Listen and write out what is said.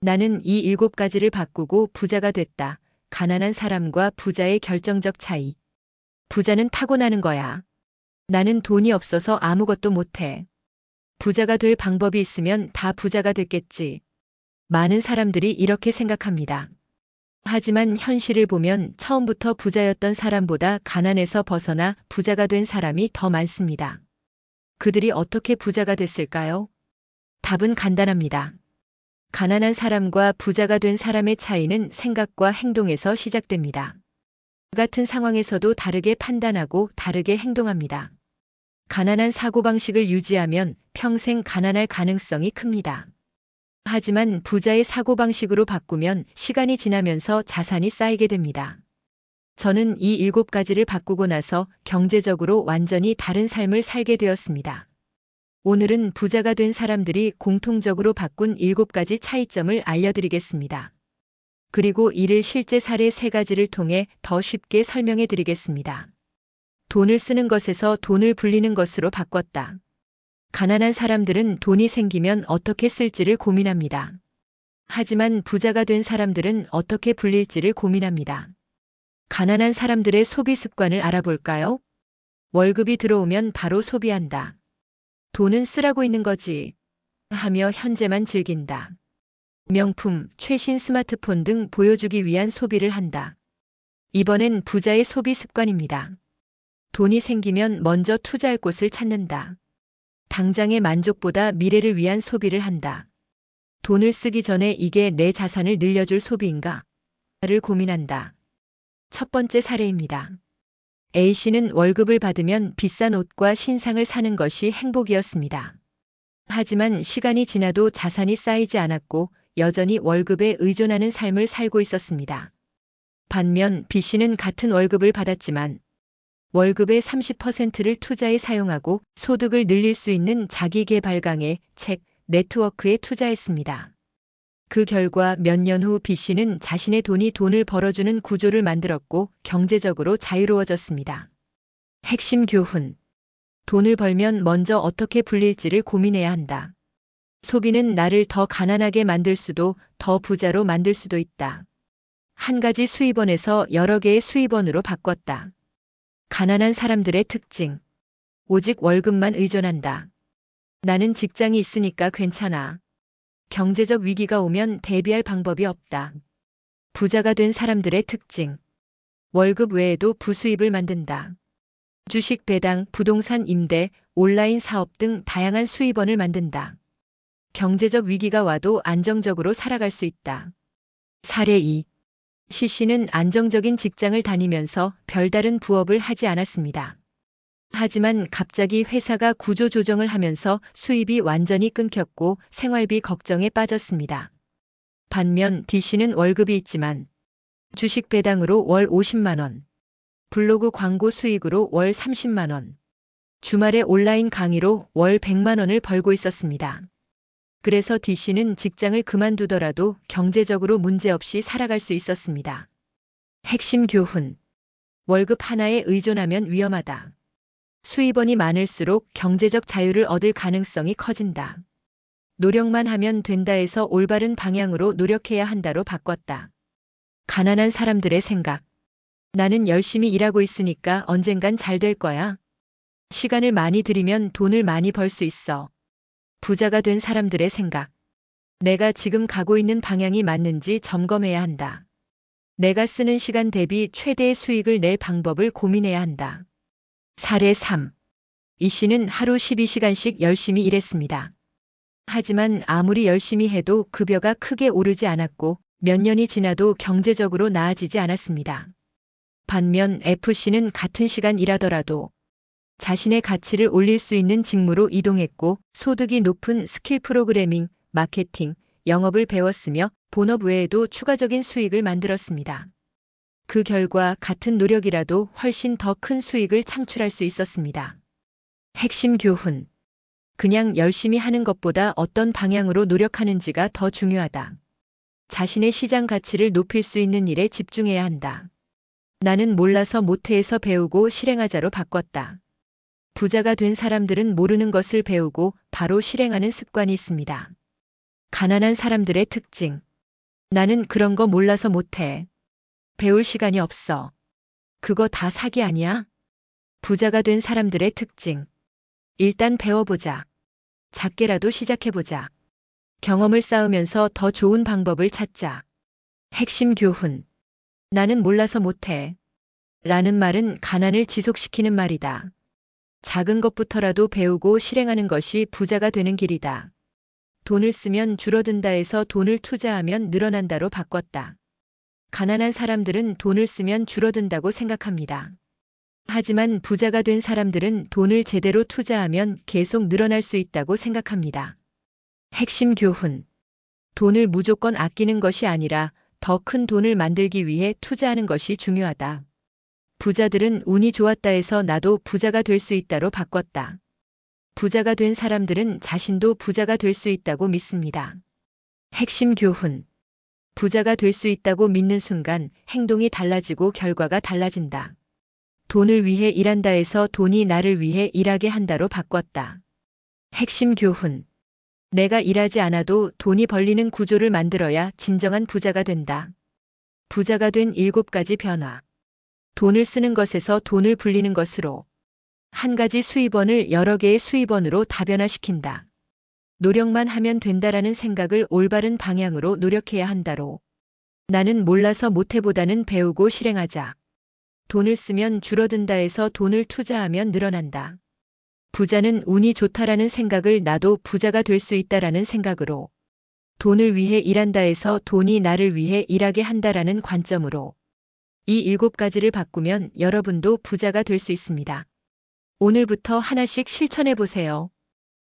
나는 이 7가지를 바꾸고 부자가 됐다. 가난한 사람과 부자의 결정적 차이. 부자는 타고나는 거야. 나는 돈이 없어서 아무것도 못해. 부자가 될 방법이 있으면 다 부자가 됐겠지. 많은 사람들이 이렇게 생각합니다. 하지만 현실을 보면 처음부터 부자였던 사람보다 가난에서 벗어나 부자가 된 사람이 더 많습니다. 그들이 어떻게 부자가 됐을까요? 답은 간단합니다. 가난한 사람과 부자가 된 사람의 차이는 생각과 행동에서 시작됩니다. 같은 상황에서도 다르게 판단하고 다르게 행동합니다. 가난한 사고방식을 유지하면 평생 가난할 가능성이 큽니다. 하지만 부자의 사고방식으로 바꾸면 시간이 지나면서 자산이 쌓이게 됩니다. 저는 이 7가지를 바꾸고 나서 경제적으로 완전히 다른 삶을 살게 되었습니다. 오늘은 부자가 된 사람들이 공통적으로 바꾼 7가지 차이점을 알려드리겠습니다. 그리고 이를 실제 사례 3가지를 통해 더 쉽게 설명해 드리겠습니다. 돈을 쓰는 것에서 돈을 불리는 것으로 바꿨다. 가난한 사람들은 돈이 생기면 어떻게 쓸지를 고민합니다. 하지만 부자가 된 사람들은 어떻게 불릴지를 고민합니다. 가난한 사람들의 소비 습관을 알아볼까요? 월급이 들어오면 바로 소비한다. 돈은 쓰라고 있는 거지 하며 현재만 즐긴다. 명품, 최신 스마트폰 등 보여주기 위한 소비를 한다. 이번엔 부자의 소비 습관입니다. 돈이 생기면 먼저 투자할 곳을 찾는다. 당장의 만족보다 미래를 위한 소비를 한다. 돈을 쓰기 전에 이게 내 자산을 늘려줄 소비인가? 를 고민한다. 첫 번째 사례입니다. A씨는 월급을 받으면 비싼 옷과 신상을 사는 것이 행복이었습니다. 하지만 시간이 지나도 자산이 쌓이지 않았고 여전히 월급에 의존하는 삶을 살고 있었습니다. 반면 B씨는 같은 월급을 받았지만 월급의 30%를 투자에 사용하고 소득을 늘릴 수 있는 자기계발 강의, 책, 네트워크에 투자했습니다. 그 결과 몇 년 후 B씨는 자신의 돈이 돈을 벌어주는 구조를 만들었고 경제적으로 자유로워졌습니다. 핵심 교훈. 돈을 벌면 먼저 어떻게 불릴지를 고민해야 한다. 소비는 나를 더 가난하게 만들 수도 더 부자로 만들 수도 있다. 한 가지 수입원에서 여러 개의 수입원으로 바꿨다. 가난한 사람들의 특징. 오직 월급만 의존한다. 나는 직장이 있으니까 괜찮아. 경제적 위기가 오면 대비할 방법이 없다. 부자가 된 사람들의 특징. 월급 외에도 부수입을 만든다. 주식 배당, 부동산 임대, 온라인 사업 등 다양한 수입원을 만든다. 경제적 위기가 와도 안정적으로 살아갈 수 있다. 사례 2. C씨는 안정적인 직장을 다니면서 별다른 부업을 하지 않았습니다. 하지만 갑자기 회사가 구조조정을 하면서 수입이 완전히 끊겼고 생활비 걱정에 빠졌습니다. 반면 D씨는 월급이 있지만 주식 배당으로 월 50만 원, 블로그 광고 수익으로 월 30만 원, 주말에 온라인 강의로 월 100만 원을 벌고 있었습니다. 그래서 D씨는 직장을 그만두더라도 경제적으로 문제없이 살아갈 수 있었습니다. 핵심 교훈. 월급 하나에 의존하면 위험하다. 수입원이 많을수록 경제적 자유를 얻을 가능성이 커진다. 노력만 하면 된다에서 올바른 방향으로 노력해야 한다로 바꿨다. 가난한 사람들의 생각. 나는 열심히 일하고 있으니까 언젠간 잘 될 거야. 시간을 많이 들이면 돈을 많이 벌 수 있어. 부자가 된 사람들의 생각. 내가 지금 가고 있는 방향이 맞는지 점검해야 한다. 내가 쓰는 시간 대비 최대의 수익을 낼 방법을 고민해야 한다. 사례 3. E씨는 하루 12시간씩 열심히 일했습니다. 하지만 아무리 열심히 해도 급여가 크게 오르지 않았고 몇 년이 지나도 경제적으로 나아지지 않았습니다. 반면 F씨는 같은 시간 일하더라도 자신의 가치를 올릴 수 있는 직무로 이동했고 소득이 높은 스킬 프로그래밍, 마케팅, 영업을 배웠으며 본업 외에도 추가적인 수익을 만들었습니다. 그 결과 같은 노력이라도 훨씬 더 큰 수익을 창출할 수 있었습니다. 핵심 교훈. 그냥 열심히 하는 것보다 어떤 방향으로 노력하는지가 더 중요하다. 자신의 시장 가치를 높일 수 있는 일에 집중해야 한다. 나는 몰라서 못해에서 배우고 실행하자로 바꿨다. 부자가 된 사람들은 모르는 것을 배우고 바로 실행하는 습관이 있습니다. 가난한 사람들의 특징. 나는 그런 거 몰라서 못해. 배울 시간이 없어. 그거 다 사기 아니야? 부자가 된 사람들의 특징. 일단 배워보자. 작게라도 시작해보자. 경험을 쌓으면서 더 좋은 방법을 찾자. 핵심 교훈. 나는 몰라서 못해. 라는 말은 가난을 지속시키는 말이다. 작은 것부터라도 배우고 실행하는 것이 부자가 되는 길이다. 돈을 쓰면 줄어든다에서 돈을 투자하면 늘어난다로 바꿨다. 가난한 사람들은 돈을 쓰면 줄어든다고 생각합니다. 하지만 부자가 된 사람들은 돈을 제대로 투자하면 계속 늘어날 수 있다고 생각합니다. 핵심 교훈. 돈을 무조건 아끼는 것이 아니라 더 큰 돈을 만들기 위해 투자하는 것이 중요하다. 부자들은 운이 좋았다 해서 나도 부자가 될 수 있다로 바꿨다. 부자가 된 사람들은 자신도 부자가 될 수 있다고 믿습니다. 핵심 교훈. 부자가 될 수 있다고 믿는 순간 행동이 달라지고 결과가 달라진다. 돈을 위해 일한다 해서 돈이 나를 위해 일하게 한다로 바꿨다. 핵심 교훈. 내가 일하지 않아도 돈이 벌리는 구조를 만들어야 진정한 부자가 된다. 부자가 된 7가지 변화. 돈을 쓰는 것에서 돈을 불리는 것으로. 한 가지 수입원을 여러 개의 수입원으로 다변화시킨다. 노력만 하면 된다라는 생각을 올바른 방향으로 노력해야 한다로. 나는 몰라서 못해보다는 배우고 실행하자. 돈을 쓰면 줄어든다 해서 돈을 투자하면 늘어난다. 부자는 운이 좋다라는 생각을 나도 부자가 될 수 있다라는 생각으로. 돈을 위해 일한다 해서 돈이 나를 위해 일하게 한다라는 관점으로. 이 7가지를 바꾸면 여러분도 부자가 될 수 있습니다. 오늘부터 하나씩 실천해 보세요.